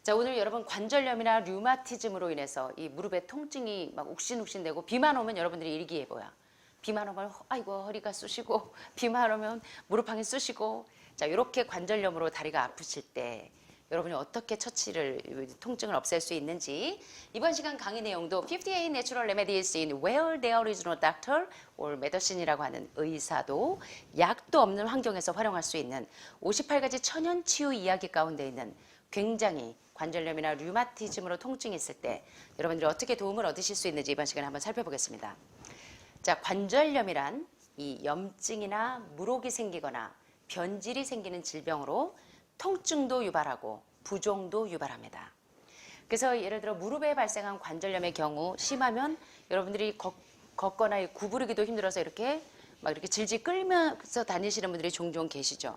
자, 오늘 여러분 관절염이나 류마티즘으로 인해서 이 무릎에 통증이 막 욱신욱신되고 비만 오면 여러분들이 일기예보야. 비만 오면 아이고 허리가 쑤시고 비만 오면 무릎항이 쑤시고 자, 이렇게 관절염으로 다리가 아프실 때 여러분이 어떻게 처치를 통증을 없앨 수 있는지 이번 시간 강의 내용도 58 Natural Remedies in Where There is no Doctor or Medicine이라고 하는 의사도 약도 없는 환경에서 활용할 수 있는 58가지 천연 치유 이야기 가운데 있는 굉장히 관절염이나 류마티즘으로 통증이 있을 때 여러분들이 어떻게 도움을 얻으실 수 있는지 이번 시간에 한번 살펴보겠습니다. 자, 관절염이란 이 염증이나 물혹이 생기거나 변질이 생기는 질병으로 통증도 유발하고 부종도 유발합니다. 그래서 예를 들어 무릎에 발생한 관절염의 경우 심하면 여러분들이 걷거나 구부리기도 힘들어서 이렇게 막 이렇게 질질 끌면서 다니시는 분들이 종종 계시죠.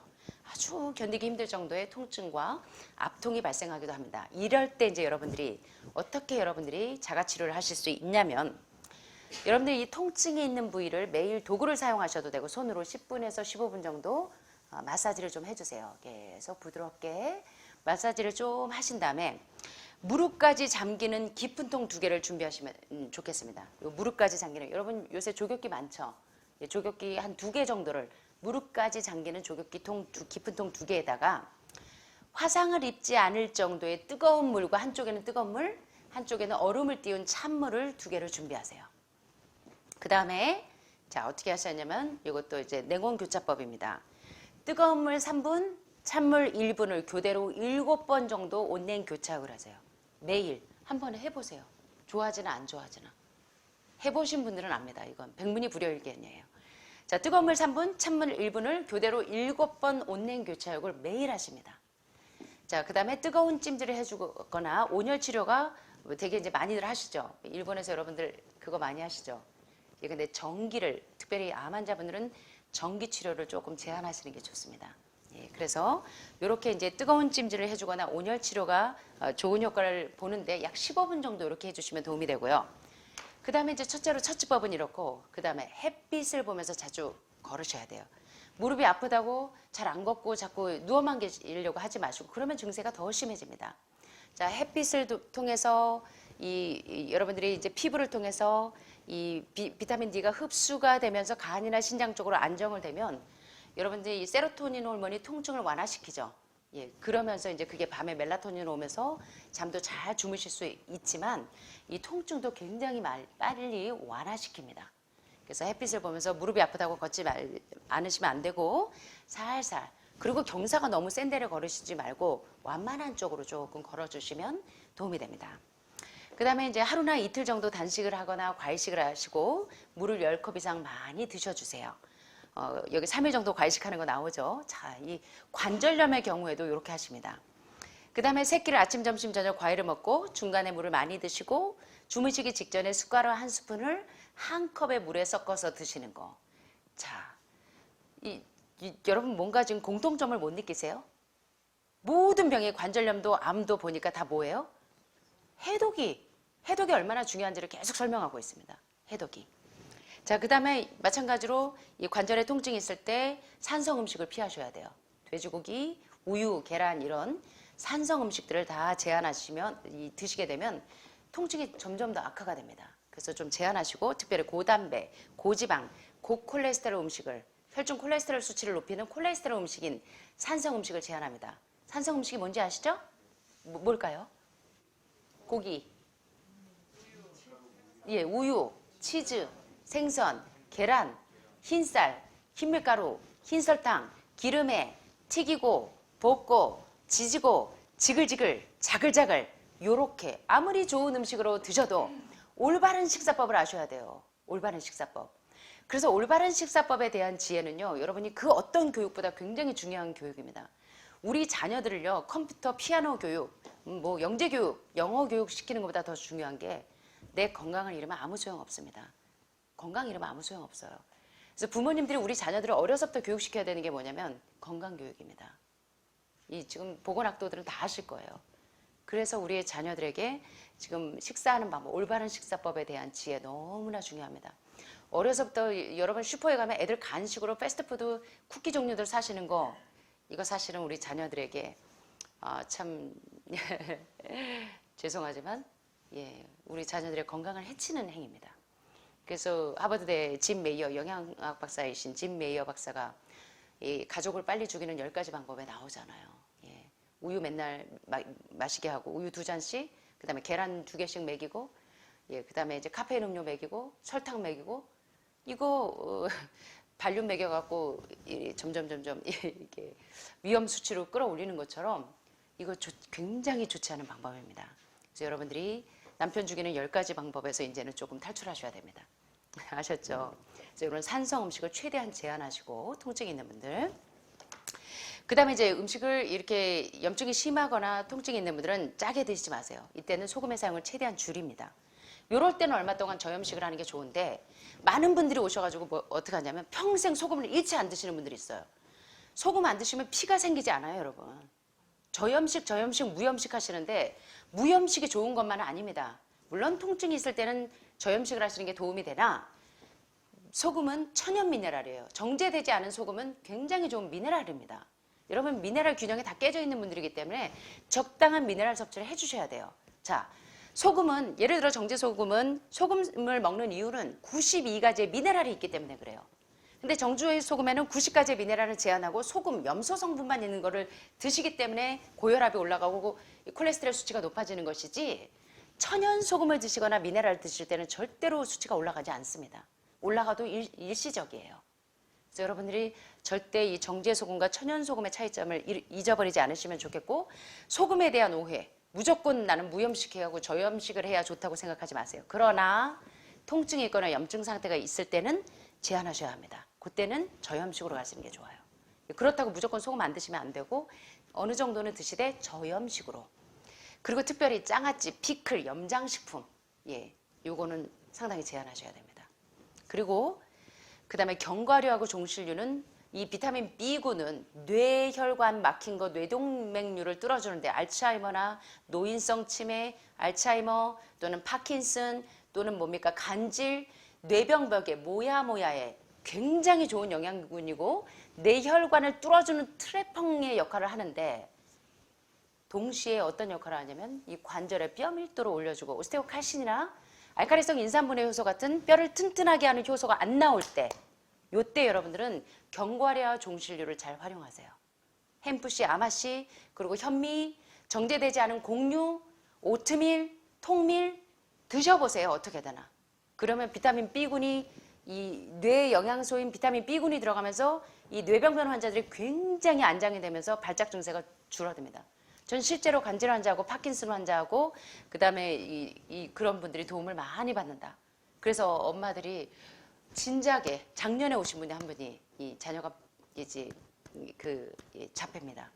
아주 견디기 힘들 정도의 통증과 압통이 발생하기도 합니다. 이럴 때 이제 여러분들이 어떻게 여러분들이 자가치료를 하실 수 있냐면 여러분들이 이 통증이 있는 부위를 매일 도구를 사용하셔도 되고 손으로 10분에서 15분 정도 마사지를 좀 해주세요. 계속 부드럽게 마사지를 좀 하신 다음에 무릎까지 잠기는 깊은 통 2개를 준비하시면 좋겠습니다. 요 무릎까지 잠기는 여러분 요새 조격기 많죠? 조격기 한 2개 정도를 무릎까지 잠기는 조격기 깊은 통 2개에다가 화상을 입지 않을 정도의 뜨거운 물과 한쪽에는 뜨거운 물, 한쪽에는 얼음을 띄운 찬물을 2개를 준비하세요. 그 다음에 자 어떻게 하셨냐면 이것도 이제 냉온교차법입니다. 뜨거운 물 3분, 찬물 1분을 교대로 7번 정도 온냉 교착을 하세요. 매일 한 번에 해보세요. 좋아하지나 안 좋아하지나. 해보신 분들은 압니다. 이건 백문이 불여일견이에요. 자, 뜨거운 물 3분, 찬물 1분을 교대로 7번 온냉 교차욕을 매일 하십니다. 자, 그 다음에 뜨거운 찜질을 해주거나 온열 치료가 되게 이제 많이들 하시죠. 일본에서 여러분들 그거 많이 하시죠. 예, 근데 전기를 특별히 암 환자분들은 전기 치료를 조금 제한하시는 게 좋습니다. 예, 그래서 이렇게 이제 뜨거운 찜질을 해주거나 온열 치료가 좋은 효과를 보는데 약 15분 정도 이렇게 해주시면 도움이 되고요. 그 다음에 이제 첫째로 처치법은 이렇고 그 다음에 햇빛을 보면서 자주 걸으셔야 돼요. 무릎이 아프다고 잘 안 걷고 자꾸 누워만 계시려고 하지 마시고 그러면 증세가 더 심해집니다. 자, 햇빛을 통해서 여러분들이 이제 피부를 통해서 이 비타민 D가 흡수가 되면서 간이나 신장 쪽으로 안정을 되면 여러분들이 이 세로토닌 호르몬이 통증을 완화시키죠. 예, 그러면서 이제 그게 밤에 멜라토닌 오면서 잠도 잘 주무실 수 있지만 이 통증도 굉장히 빨리 완화시킵니다. 그래서 햇빛을 보면서 무릎이 아프다고 걷지 않으시면 안 되고 살살 그리고 경사가 너무 센 데를 걸으시지 말고 완만한 쪽으로 조금 걸어주시면 도움이 됩니다. 그 다음에 이제 하루나 이틀 정도 단식을 하거나 과일식을 하시고 물을 10컵 이상 많이 드셔주세요. 여기 3일 정도 과일식하는 거 나오죠. 자, 이 관절염의 경우에도 이렇게 하십니다. 그 다음에 새끼를 아침, 점심, 저녁 과일을 먹고 중간에 물을 많이 드시고 주무시기 직전에 숟가락 1스푼을 한 컵의 물에 섞어서 드시는 거. 자, 여러분 뭔가 지금 공통점을 못 느끼세요? 모든 병의 관절염도 암도 보니까 다 뭐예요? 해독이 얼마나 중요한지를 계속 설명하고 있습니다. 해독이. 자, 그 다음에 마찬가지로 이 관절에 통증이 있을 때 산성 음식을 피하셔야 돼요. 돼지고기, 우유, 계란 이런 산성 음식들을 다 제한하시면 드시게 되면 통증이 점점 더 악화가 됩니다. 그래서 좀 제한하시고 특별히 고단백, 고지방, 고콜레스테롤 음식을 혈중 콜레스테롤 수치를 높이는 콜레스테롤 음식인 산성 음식을 제한합니다. 산성 음식이 뭔지 아시죠? 뭘까요? 고기, 예, 우유, 치즈, 생선, 계란, 흰쌀, 흰밀가루, 흰설탕, 기름에 튀기고 볶고 지지고 지글지글 자글자글 요렇게 아무리 좋은 음식으로 드셔도 올바른 식사법을 아셔야 돼요. 올바른 식사법. 그래서 올바른 식사법에 대한 지혜는요. 여러분이 그 어떤 교육보다 굉장히 중요한 교육입니다. 우리 자녀들을요. 컴퓨터, 피아노 교육, 뭐 영재 교육, 영어 교육 시키는 것보다 더 중요한 게 내 건강을 잃으면 아무 소용 없습니다. 건강 잃으면 아무 소용 없어요. 그래서 부모님들이 우리 자녀들을 어려서부터 교육시켜야 되는 게 뭐냐면 건강 교육입니다. 지금 보건학도들은 다 하실 거예요. 그래서 우리의 자녀들에게 지금 식사하는 방법, 올바른 식사법에 대한 지혜 너무나 중요합니다. 어려서부터 여러분 슈퍼에 가면 애들 간식으로 패스트푸드 쿠키 종류들 사시는 거 이거 사실은 우리 자녀들에게 참 죄송하지만 우리 자녀들의 건강을 해치는 행위입니다. 그래서 하버드대 짐 메이어 영양학 박사이신 짐 메이어 박사가 이 가족을 빨리 죽이는 10가지 방법에 나오잖아요. 우유 맨날 마시게 하고 우유 2잔씩, 그다음에 계란 2개씩 먹이고, 그다음에 이제 카페인 음료 먹이고 설탕 먹이고, 이거 발륨 먹여갖고 점점 이렇게 위험 수치로 끌어올리는 것처럼 이거 굉장히 좋지 않은 방법입니다. 그래서 여러분들이 남편 죽이는 10가지 방법에서 이제는 조금 탈출하셔야 됩니다. 아셨죠? 그래서 이런 산성 음식을 최대한 제한하시고, 통증이 있는 분들. 그 다음에 이제 음식을 이렇게 염증이 심하거나 통증이 있는 분들은 짜게 드시지 마세요. 이때는 소금의 사용을 최대한 줄입니다. 요럴 때는 얼마 동안 저염식을 하는 게 좋은데, 많은 분들이 오셔가지고 어떻게 하냐면 평생 소금을 일체 안 드시는 분들이 있어요. 소금 안 드시면 피가 생기지 않아요, 여러분. 저염식, 무염식 하시는데 무염식이 좋은 것만은 아닙니다. 물론 통증이 있을 때는 저염식을 하시는 게 도움이 되나, 소금은 천연 미네랄이에요. 정제되지 않은 소금은 굉장히 좋은 미네랄입니다. 여러분, 미네랄 균형이 다 깨져 있는 분들이기 때문에 적당한 미네랄 섭취를 해주셔야 돼요. 자, 소금은, 예를 들어 정제소금은, 소금을 먹는 이유는 92가지의 미네랄이 있기 때문에 그래요. 근데 정주의 소금에는 90가지의 미네랄을 제한하고 소금, 염소 성분만 있는 거를 드시기 때문에 고혈압이 올라가고 콜레스테롤 수치가 높아지는 것이지, 천연 소금을 드시거나 미네랄을 드실 때는 절대로 수치가 올라가지 않습니다. 올라가도 일시적이에요. 그래서 여러분들이 절대 이 정제소금과 천연소금의 차이점을 잊어버리지 않으시면 좋겠고, 소금에 대한 오해, 무조건 나는 무염식하고 저염식을 해야 좋다고 생각하지 마세요. 그러나 통증이 있거나 염증 상태가 있을 때는 제한하셔야 합니다. 그때는 저염식으로 가시는 게 좋아요. 그렇다고 무조건 소금 안 드시면 안 되고, 어느 정도는 드시되 저염식으로. 그리고 특별히 장아찌, 피클, 염장식품, 요거는 상당히 제한하셔야 됩니다. 그리고 그 다음에 견과류하고 종실류는, 이 비타민 B군은 뇌혈관 막힌 거, 뇌동맥류를 뚫어주는데, 알츠하이머나 노인성 치매, 알츠하이머 또는 파킨슨 또는 뭡니까 간질, 뇌병벽에 모야모야에 굉장히 좋은 영양분이고 뇌혈관을 뚫어주는 트래펑의 역할을 하는데, 동시에 어떤 역할을 하냐면 이 관절의 뼈 밀도를 올려주고, 오스테오칼신이나 알칼리성 인산분해 효소 같은 뼈를 튼튼하게 하는 효소가 안 나올 때, 요때 여러분들은 견과류와 종실류를 잘 활용하세요. 햄프씨, 아마씨, 그리고 현미, 정제되지 않은 곡류, 오트밀, 통밀 드셔보세요. 어떻게 되나. 그러면 비타민 B군이, 이 뇌 영양소인 비타민 B군이 들어가면서 이 뇌병변 환자들이 굉장히 안정이 되면서 발작 증세가 줄어듭니다. 전 실제로 간질 환자하고 파킨슨 환자하고 그다음에 그런 분들이 도움을 많이 받는다. 그래서 엄마들이 진작에 작년에 오신 분이 한 분이 이 자녀가 이제 자폐입니다.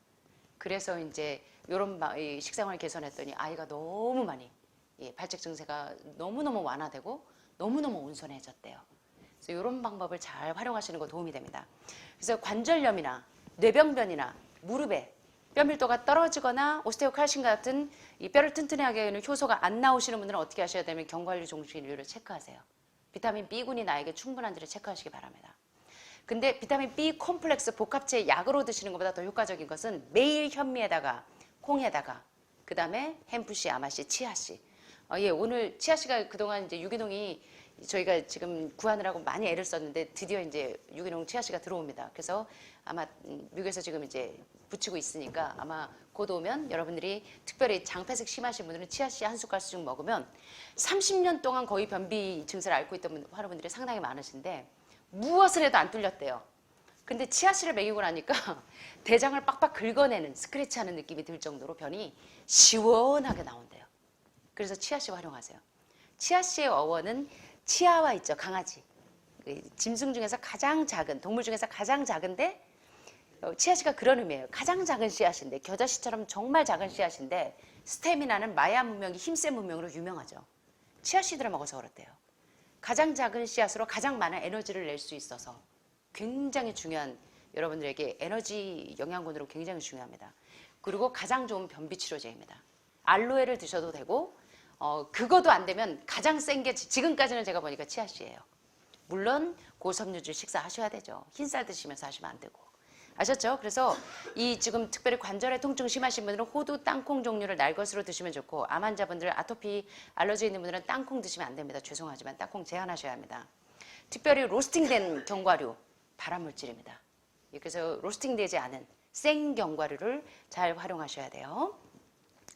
그래서 이제 이런 식생활 개선했더니 아이가 너무 많이 발작 증세가 너무너무 완화되고 너무너무 온순해졌대요. 그래서 이런 방법을 잘 활용하시는 거 도움이 됩니다. 그래서 관절염이나 뇌병변이나 무릎에 뼈 밀도가 떨어지거나 오스테오칼신 같은 이 뼈를 튼튼하게 하는 효소가 안 나오시는 분들은 어떻게 하셔야 되면 견과류, 종실류를 체크하세요. 비타민 B군이 나에게 충분한지를 체크하시기 바랍니다. 근데 비타민 B 콤플렉스 복합체 약으로 드시는 것보다 더 효과적인 것은 매일 현미에다가 콩에다가 그 다음에 햄프씨, 아마씨, 치아씨. 오늘 치아씨가 그동안 이제 유기농이 저희가 지금 구하느라고 많이 애를 썼는데 드디어 이제 유기농 치아씨가 들어옵니다. 그래서 아마 미국에서 지금 이제 붙이고 있으니까 아마 곧 오면 여러분들이 특별히 장폐색 심하신 분들은 치아씨 한 숟갈씩 먹으면 30년 동안 거의 변비 증세를 앓고 있던 환우분들이 상당히 많으신데 무엇을 해도 안 뚫렸대요. 근데 치아씨를 먹이고 나니까 대장을 빡빡 긁어내는 스크래치하는 느낌이 들 정도로 변이 시원하게 나온대요. 그래서 치아씨 활용하세요. 치아씨의 어원은 치아와 있죠, 강아지. 짐승 중에서 가장 작은, 동물 중에서 가장 작은데 치아씨가 그런 의미예요. 가장 작은 씨앗인데, 겨자씨처럼 정말 작은 씨앗인데 스태미나는 마야 문명이 힘센 문명으로 유명하죠. 치아씨들을 먹어서 그렇대요. 가장 작은 씨앗으로 가장 많은 에너지를 낼 수 있어서 굉장히 중요한, 여러분들에게 에너지 영양분으로 굉장히 중요합니다. 그리고 가장 좋은 변비 치료제입니다. 알로에를 드셔도 되고 그거도 안 되면 가장 센 게 지금까지는 제가 보니까 치아씨예요. 물론 고섬유질 식사하셔야 되죠. 흰쌀 드시면서 하시면 안 되고. 아셨죠? 그래서 이 지금 특별히 관절의 통증 심하신 분들은 호두, 땅콩 종류를 날 것으로 드시면 좋고, 암 환자분들, 아토피, 알러지 있는 분들은 땅콩 드시면 안 됩니다. 죄송하지만 땅콩 제한하셔야 합니다. 특별히 로스팅된 견과류, 발암물질입니다. 그래서 로스팅되지 않은 생 견과류를 잘 활용하셔야 돼요.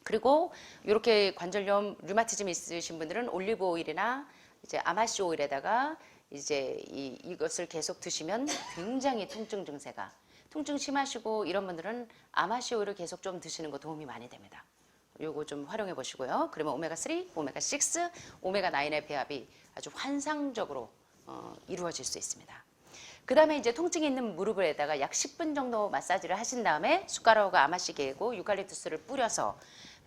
그리고 이렇게 관절염, 류마티즘 있으신 분들은 올리브 오일이나 이제 아마씨 오일에다가 이제 이것을 계속 드시면 굉장히 통증 증세가, 통증 심하시고 이런 분들은 아마씨 오일을 계속 좀 드시는 거 도움이 많이 됩니다. 요거 좀 활용해 보시고요. 그러면 오메가3, 오메가6, 오메가9의 배합이 아주 환상적으로 이루어질 수 있습니다. 그 다음에 이제 통증이 있는 무릎에다가 약 10분 정도 마사지를 하신 다음에 숟가락과 아마씨 개고 유칼립투스를 뿌려서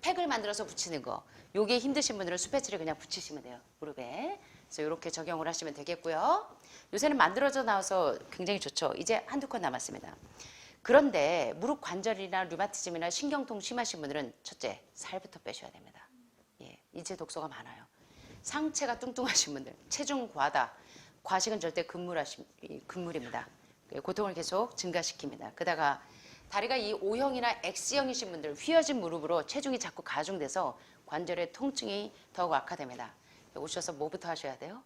팩을 만들어서 붙이는 거. 요게 힘드신 분들은 수페치를 그냥 붙이시면 돼요. 무릎에. 그래서 이렇게 적용을 하시면 되겠고요. 요새는 만들어져 나와서 굉장히 좋죠. 이제 한두 건 남았습니다. 그런데 무릎 관절이나 류마티즘이나 신경통 심하신 분들은 첫째, 살부터 빼셔야 됩니다. 예, 인체 독소가 많아요. 상체가 뚱뚱하신 분들, 체중 과다, 과식은 절대 금물입니다. 고통을 계속 증가시킵니다. 그다가 다리가 이 O형이나 X형이신 분들, 휘어진 무릎으로 체중이 자꾸 가중돼서 관절의 통증이 더욱 악화됩니다. 오셔서 뭐부터 하셔야 돼요?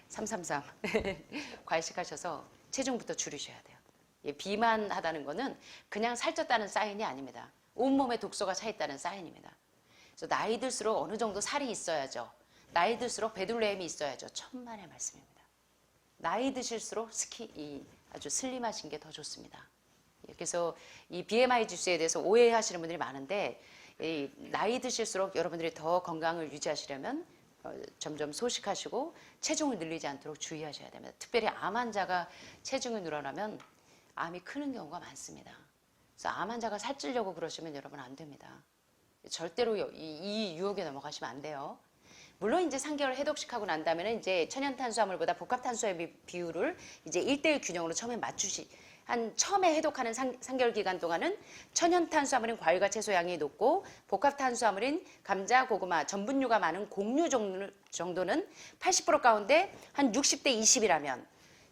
333. 과식하셔서 체중부터 줄이셔야 돼요. 예, 비만하다는 거는 그냥 살쪘다는 사인이 아닙니다. 온몸에 독소가 차 있다는 사인입니다. 그래서 나이 들수록 어느 정도 살이 있어야죠. 나이 들수록 배둘레임이 있어야죠. 천만의 말씀입니다. 나이 드실수록 아주 슬림하신 게 더 좋습니다. 그래서 이 BMI 지수에 대해서 오해하시는 분들이 많은데, 나이 드실수록 여러분들이 더 건강을 유지하시려면 점점 소식하시고 체중을 늘리지 않도록 주의하셔야 됩니다. 특별히 암 환자가 체중이 늘어나면 암이 크는 경우가 많습니다. 그래서 암 환자가 살찌려고 그러시면 여러분 안 됩니다. 절대로 이 유혹에 넘어가시면 안 돼요. 물론 이제 3개월 해독식하고 난 다음에는 이제 천연탄수화물보다 복합탄수화물 비율을 이제 1대1 균형으로 처음에 처음에 해독하는 3개월 기간 동안은 천연탄수화물인 과일과 채소 양이 높고 복합탄수화물인 감자, 고구마, 전분류가 많은 곡류 정도는 80% 가운데 한 60대 20이라면,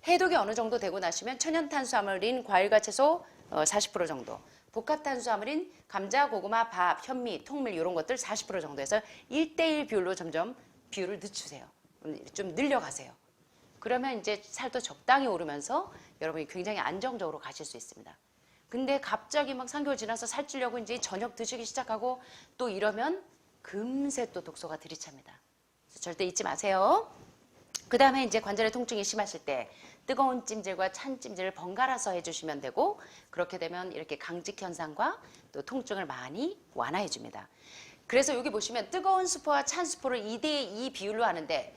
해독이 어느 정도 되고 나시면 천연탄수화물인 과일과 채소 40% 정도, 복합탄수화물인 감자, 고구마, 밥, 현미, 통밀 이런 것들 40% 정도 해서 1대1 비율로 점점 비율을 늦추세요. 좀 늘려가세요. 그러면 이제 살도 적당히 오르면서 여러분이 굉장히 안정적으로 가실 수 있습니다. 근데 갑자기 막 3개월 지나서 살찌려고 이제 저녁 드시기 시작하고 또 이러면 금세 또 독소가 들이찹니다. 절대 잊지 마세요. 그 다음에 이제 관절의 통증이 심하실 때 뜨거운 찜질과 찬 찜질을 번갈아서 해주시면 되고, 그렇게 되면 이렇게 강직 현상과 또 통증을 많이 완화해 줍니다. 그래서 여기 보시면 뜨거운 스포와 찬 스포를 2대2 비율로 하는데,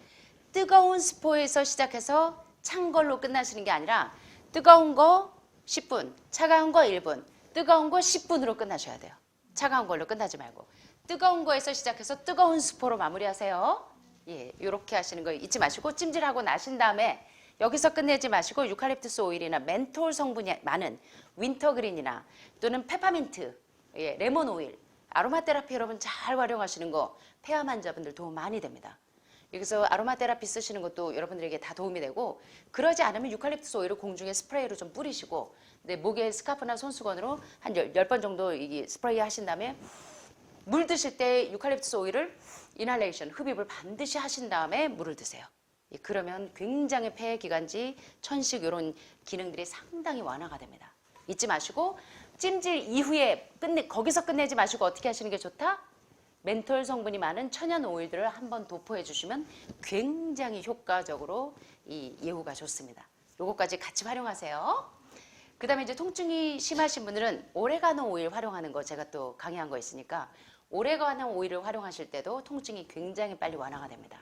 뜨거운 스포에서 시작해서 찬 걸로 끝나시는 게 아니라 뜨거운 거 10분, 차가운 거 1분, 뜨거운 거 10분으로 끝나셔야 돼요. 차가운 걸로 끝나지 말고 뜨거운 거에서 시작해서 뜨거운 스포로 마무리하세요. 예, 이렇게 하시는 거 잊지 마시고, 찜질하고 나신 다음에 여기서 끝내지 마시고 유칼립투스 오일이나 멘톨 성분이 많은 윈터그린이나 또는 페퍼민트, 예, 레몬 오일, 아로마 테라피 여러분 잘 활용하시는 거 폐암 환자분들 도움 많이 됩니다. 여기서 아로마 테라피 쓰시는 것도 여러분들에게 다 도움이 되고, 그러지 않으면 유칼립투스 오일을 공중에 스프레이로 좀 뿌리시고, 목에 스카프나 손수건으로 한 10번 정도 스프레이 하신 다음에 물 드실 때 유칼립투스 오일을 이날레이션, 흡입을 반드시 하신 다음에 물을 드세요. 그러면 굉장히 폐, 기관지, 천식 이런 기능들이 상당히 완화가 됩니다. 잊지 마시고 찜질 이후에 거기서 끝내지 마시고 어떻게 하시는 게 좋다? 멘톨 성분이 많은 천연 오일들을 한번 도포해 주시면 굉장히 효과적으로 이 예후가 좋습니다. 요거까지 같이 활용하세요. 그 다음에 이제 통증이 심하신 분들은 오레가노 오일 활용하는 거 제가 또 강의한 거 있으니까, 오레가노 오일을 활용하실 때도 통증이 굉장히 빨리 완화가 됩니다.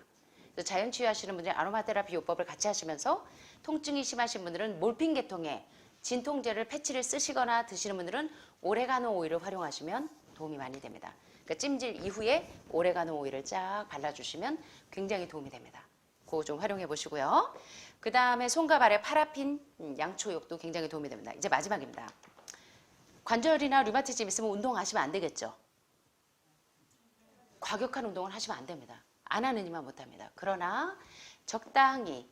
자연 치유하시는 분들은 아로마 테라피 요법을 같이 하시면서, 통증이 심하신 분들은 몰핀 계통의 진통제를 패치를 쓰시거나 드시는 분들은 오레가노 오일을 활용하시면 도움이 많이 됩니다. 그러니까 찜질 이후에 오레가노 오일을 쫙 발라주시면 굉장히 도움이 됩니다. 그거 좀 활용해 보시고요. 그 다음에 손과 발에 파라핀, 양초육도 굉장히 도움이 됩니다. 이제 마지막입니다. 관절이나 류마티즘 있으면 운동하시면 안 되겠죠. 과격한 운동을 하시면 안 됩니다. 안 하는 이만 못합니다. 그러나 적당히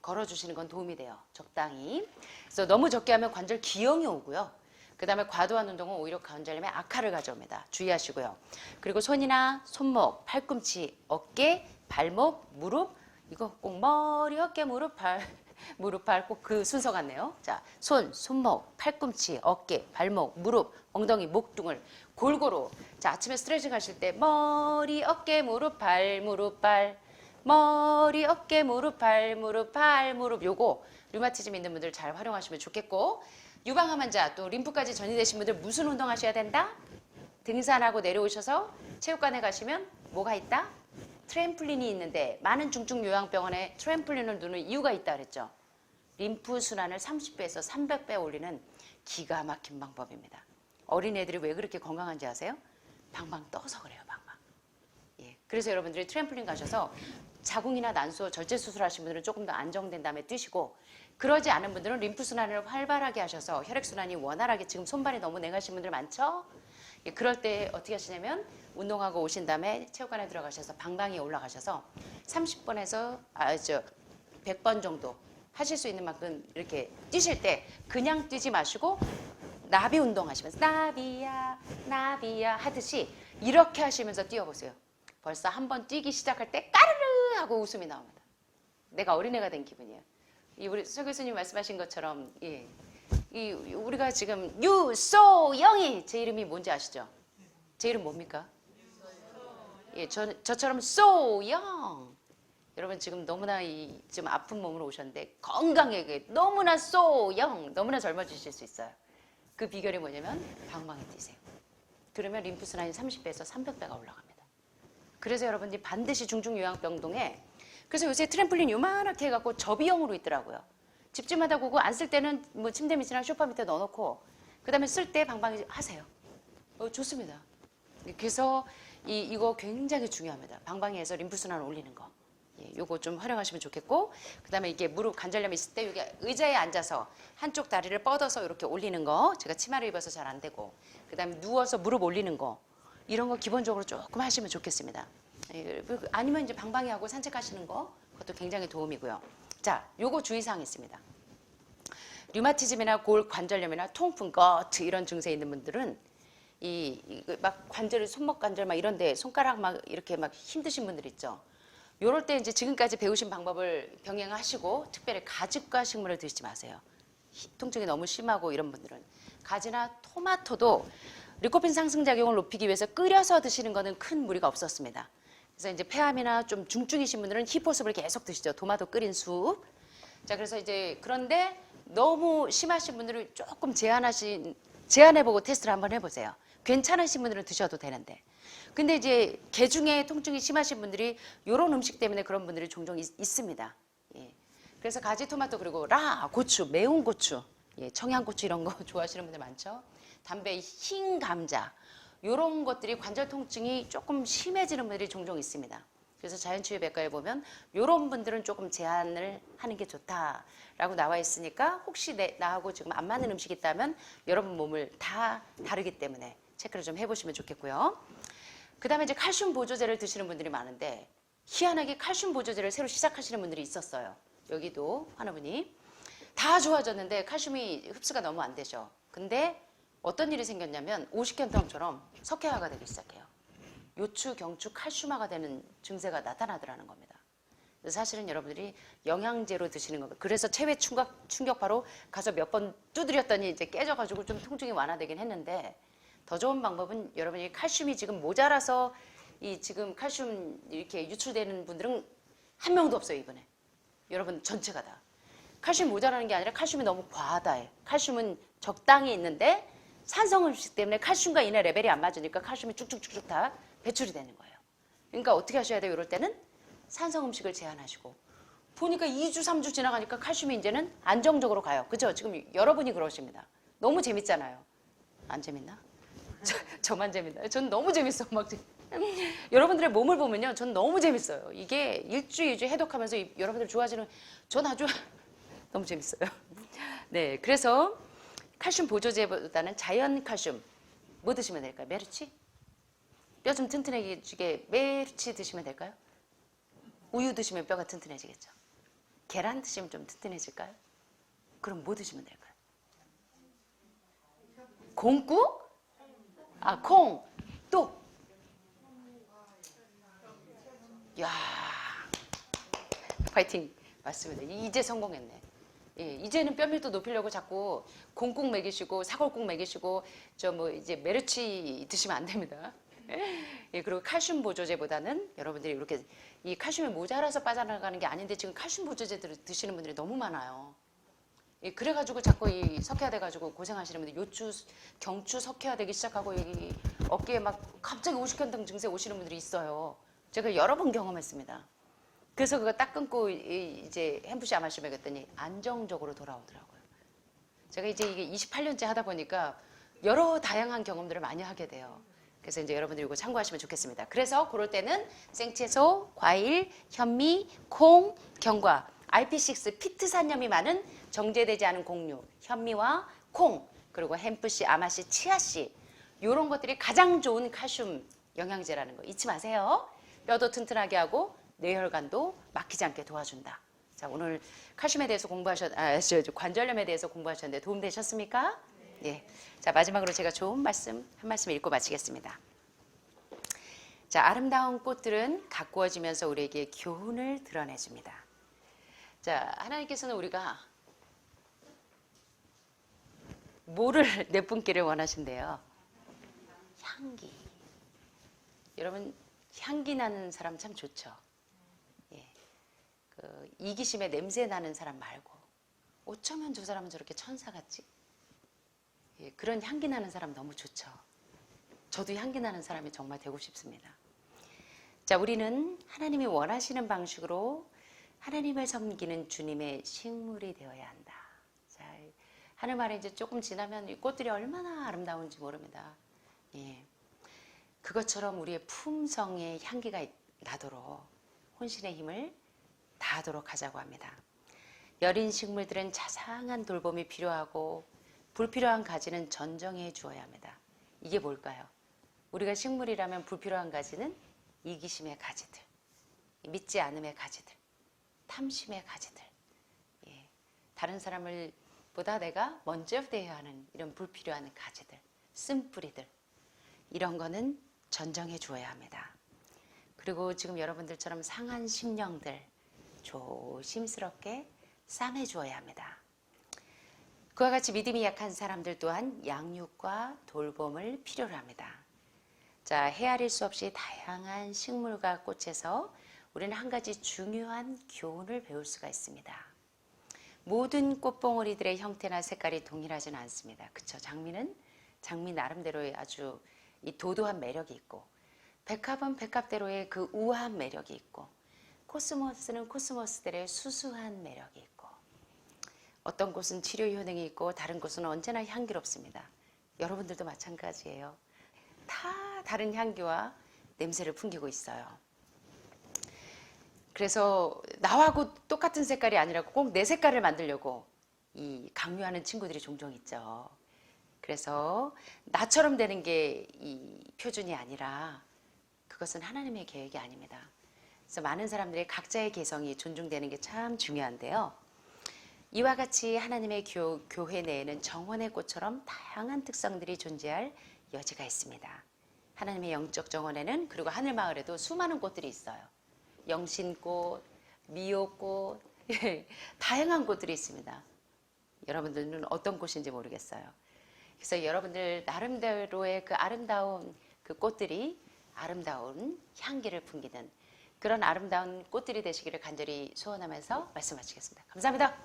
걸어주시는 건 도움이 돼요. 적당히. 그래서 너무 적게 하면 관절 기형이 오고요. 그 다음에 과도한 운동은 오히려 관절염에 악화를 가져옵니다. 주의하시고요. 그리고 손이나 손목, 팔꿈치, 어깨, 발목, 무릎, 이거 꼭 머리, 어깨, 무릎, 발, 무릎, 발 꼭 그 순서 같네요. 자, 손, 손목, 팔꿈치, 어깨, 발목, 무릎, 엉덩이, 목 등을 골고루. 자, 아침에 스트레칭 하실 때 머리, 어깨, 무릎, 발, 무릎, 발. 머리, 어깨, 무릎, 발, 무릎, 발, 무릎. 요거 류마티즘 있는 분들 잘 활용하시면 좋겠고, 유방암 환자 또 림프까지 전이되신 분들 무슨 운동 하셔야 된다? 등산하고 내려오셔서 체육관에 가시면 뭐가 있다? 트램플린이 있는데 많은 중증 요양병원에 트램플린을 두는 이유가 있다 그랬죠. 림프 순환을 30배에서 300배 올리는 기가 막힌 방법입니다. 어린애들이 왜 그렇게 건강한지 아세요? 방방 떠서 그래요. 방방. 예, 그래서 여러분들이 트램플린 가셔서 자궁이나 난소, 절제 수술하신 분들은 조금 더 안정된 다음에 뛰시고, 그러지 않은 분들은 림프 순환을 활발하게 하셔서 혈액 순환이 원활하게, 지금 손발이 너무 냉하신 분들 많죠? 예, 그럴 때 어떻게 하시냐면 운동하고 오신 다음에 체육관에 들어가셔서 방방에 올라가셔서 30번에서 100번 정도 하실 수 있는 만큼 이렇게 뛰실 때 그냥 뛰지 마시고 나비 운동하시면서 나비야 나비야 하듯이 이렇게 하시면서 뛰어보세요. 벌써 한번 뛰기 시작할 때 까르르 하고 웃음이 나옵니다. 내가 어린애가 된 기분이에요. 이 우리 서 교수님 말씀하신 것처럼, 예, 이 우리가 지금 유소영이 제 이름이 뭔지 아시죠? 제 이름 뭡니까? 예, 저처럼 소영. 여러분 지금 너무나 지금 아픈 몸으로 오셨는데 건강하게 너무나 소영, 너무나 젊어지실 수 있어요. 그 비결이 뭐냐면 방방에 뛰세요. 그러면 림프 순환이 30배에서 300배가 올라갑니다. 그래서 여러분들이 반드시 중증요양병동에, 그래서 요새 트램플린 요만하게 해갖고 접이형으로 있더라고요. 집집마다 그거 안 쓸 때는 뭐 침대 밑이나 소파 밑에 넣어놓고 그 다음에 쓸 때 방방에 하세요. 좋습니다. 그래서 이거 굉장히 중요합니다. 방방에서 림프순환을 올리는 거. 예, 요거 좀 활용하시면 좋겠고, 그 다음에 이게 무릎 관절염이 있을 때 여기 의자에 앉아서 한쪽 다리를 뻗어서 이렇게 올리는 거, 제가 치마를 입어서 잘 안 되고, 그 다음에 누워서 무릎 올리는 거, 이런 거 기본적으로 조금 하시면 좋겠습니다. 예, 아니면 이제 방방이 하고 산책하시는 거, 그것도 굉장히 도움이고요. 자, 요거 주의사항이 있습니다. 류마티즘이나 골 관절염이나 통풍, 거트 이런 증세 있는 분들은 막 관절, 손목 관절 막 이런데 손가락 막 이렇게 막 힘드신 분들 있죠. 요럴 때 이제 지금까지 배우신 방법을 병행하시고 특별히 가지과 식물을 드시지 마세요. 통증이 너무 심하고 이런 분들은 가지나 토마토도 리코핀 상승 작용을 높이기 위해서 끓여서 드시는 거는 큰 무리가 없었습니다. 그래서 이제 폐암이나 좀 중증이신 분들은 히포습을 계속 드시죠. 토마토 끓인 숲. 자, 그래서 이제 그런데 너무 심하신 분들은 조금 제한해보고 테스트를 한번 해보세요. 괜찮으신 분들은 드셔도 되는데. 근데 이제 개중에 통증이 심하신 분들이 이런 음식 때문에 그런 분들이 종종 있습니다. 예. 그래서 가지, 토마토, 그리고 고추, 매운 고추, 예, 청양고추 이런 거 좋아하시는 분들 많죠. 담배, 흰 감자 이런 것들이 관절 통증이 조금 심해지는 분들이 종종 있습니다. 그래서 자연치유백과에 보면 이런 분들은 조금 제한을 하는 게 좋다라고 나와 있으니까 혹시 나하고 지금 안 맞는 음식이 있다면 여러분 몸을 다 다르기 때문에 체크를 좀 해보시면 좋겠고요. 그 다음에 이제 칼슘 보조제를 드시는 분들이 많은데 희한하게 칼슘 보조제를 새로 시작하시는 분들이 있었어요. 여기도 하나분이 다 좋아졌는데 칼슘이 흡수가 너무 안 되죠. 근데 어떤 일이 생겼냐면 오십견탕처럼 석회화가 되기 시작해요. 요추, 경추, 칼슘화가 되는 증세가 나타나더라는 겁니다. 그래서 사실은 여러분들이 영양제로 드시는 겁니다. 그래서 체외 충격파로 가서 몇 번 두드렸더니 이제 깨져가지고 좀 통증이 완화되긴 했는데, 더 좋은 방법은 여러분이 칼슘이 지금 모자라서 지금 칼슘 이렇게 유출되는 분들은 한 명도 없어요, 이번에. 여러분 전체가 다. 칼슘 모자라는 게 아니라 칼슘이 너무 과하다예요. 칼슘은 적당히 있는데 산성 음식 때문에 칼슘과 인의 레벨이 안 맞으니까 칼슘이 쭉쭉쭉쭉 다 배출이 되는 거예요. 그러니까 어떻게 하셔야 돼요? 이럴 때는 산성 음식을 제한하시고, 보니까 2주, 3주 지나가니까 칼슘이 이제는 안정적으로 가요. 그죠? 지금 여러분이 그러십니다. 너무 재밌잖아요. 안 재밌나? 저만 재밌나요? 전 너무 재밌어. 막 여러분들의 몸을 보면요, 전 너무 재밌어요. 이게 일주, 2주 해독하면서 여러분들 좋아지는, 전 아주 너무 재밌어요. 네, 그래서 칼슘 보조제보다는 자연 칼슘 뭐 드시면 될까요? 메르치? 뼈 좀 튼튼해지게 메르치 드시면 될까요? 우유 드시면 뼈가 튼튼해지겠죠. 계란 드시면 좀 튼튼해질까요? 그럼 뭐 드시면 될까요? 콩국? 아, 콩. 또. 야, 파이팅. 맞습니다. 이제 성공했네. 예, 이제는 뼈밀도 높이려고 자꾸 콩국 먹이시고 사골국 먹이시고 저 뭐 이제 메르치 드시면 안 됩니다. 예, 그리고 칼슘 보조제보다는 여러분들이 이렇게 이 칼슘이 모자라서 빠져나가는 게 아닌데 지금 칼슘 보조제들을 드시는 분들이 너무 많아요. 예, 그래가지고 자꾸 이 석회화돼가지고 고생하시는 분들 요추, 경추 석회화되기 시작하고 이 어깨에 막 갑자기 오십견등 증세 오시는 분들이 있어요. 제가 여러 번 경험했습니다. 그래서 그거 딱 끊고 이제 햄프시 아마시 먹였더니 안정적으로 돌아오더라고요. 제가 이제 이게 28년째 하다 보니까 여러 다양한 경험들을 많이 하게 돼요. 그래서 이제 여러분들이 이거 참고하시면 좋겠습니다. 그래서 그럴 때는 생채소, 과일, 현미, 콩, 견과, RP6 피트산염이 많은 정제되지 않은 곡류, 현미와 콩, 그리고 햄프씨, 아마씨, 치아씨 이런 것들이 가장 좋은 칼슘 영양제라는 거 잊지 마세요. 뼈도 튼튼하게 하고 뇌혈관도 막히지 않게 도와준다. 자, 오늘 칼슘에 대해서 관절염에 대해서 공부하셨는데 도움되셨습니까? 예. 자, 마지막으로 제가 좋은 말씀 한 말씀 읽고 마치겠습니다. 자, 아름다운 꽃들은 가꾸어지면서 우리에게 교훈을 드러내줍니다. 자, 하나님께서는 우리가 뭐를 내뿜기를 원하신대요? 향기. 여러분, 향기 나는 사람 참 좋죠. 예. 그 이기심에 냄새 나는 사람 말고 어쩌면 저 사람은 저렇게 천사 같지? 예, 그런 향기 나는 사람 너무 좋죠. 저도 향기 나는 사람이 정말 되고 싶습니다. 자, 우리는 하나님이 원하시는 방식으로 하나님을 섬기는 주님의 식물이 되어야 한다. 자, 하늘 말에 이제 조금 지나면 이 꽃들이 얼마나 아름다운지 모릅니다. 예. 그것처럼 우리의 품성의 향기가 나도록 혼신의 힘을 다하도록 하자고 합니다. 여린 식물들은 자상한 돌봄이 필요하고 불필요한 가지는 전정해 주어야 합니다. 이게 뭘까요? 우리가 식물이라면 불필요한 가지는 이기심의 가지들, 믿지 않음의 가지들, 탐심의 가지들, 예. 다른 사람을 보다 내가 먼저 대해야 하는 이런 불필요한 가지들, 쓴뿌리들 이런 거는 전정해 주어야 합니다. 그리고 지금 여러분들처럼 상한 심령들 조심스럽게 싸매 주어야 합니다. 그와 같이 믿음이 약한 사람들 또한 양육과 돌봄을 필요로 합니다. 자, 헤아릴 수 없이 다양한 식물과 꽃에서 우리는 한 가지 중요한 교훈을 배울 수가 있습니다. 모든 꽃봉오리들의 형태나 색깔이 동일하지는 않습니다. 그쵸? 장미는 장미 나름대로의 아주 이 도도한 매력이 있고, 백합은 백합대로의 그 우아한 매력이 있고, 코스모스는 코스모스대로의 수수한 매력이 있고, 어떤 꽃은 치료 효능이 있고 다른 꽃은 언제나 향기롭습니다. 여러분들도 마찬가지예요. 다 다른 향기와 냄새를 풍기고 있어요. 그래서 나하고 똑같은 색깔이 아니라 꼭 내 색깔을 만들려고 이 강요하는 친구들이 종종 있죠. 그래서 나처럼 되는 게 이 표준이 아니라 그것은 하나님의 계획이 아닙니다. 그래서 많은 사람들이 각자의 개성이 존중되는 게 참 중요한데요. 이와 같이 하나님의 교회 내에는 정원의 꽃처럼 다양한 특성들이 존재할 여지가 있습니다. 하나님의 영적 정원에는 그리고 하늘마을에도 수많은 꽃들이 있어요. 영신꽃, 미호꽃, 다양한 꽃들이 있습니다. 여러분들은 어떤 꽃인지 모르겠어요. 그래서 여러분들 나름대로의 그 아름다운 그 꽃들이 아름다운 향기를 풍기는 그런 아름다운 꽃들이 되시기를 간절히 소원하면서 말씀 마치겠습니다. 감사합니다.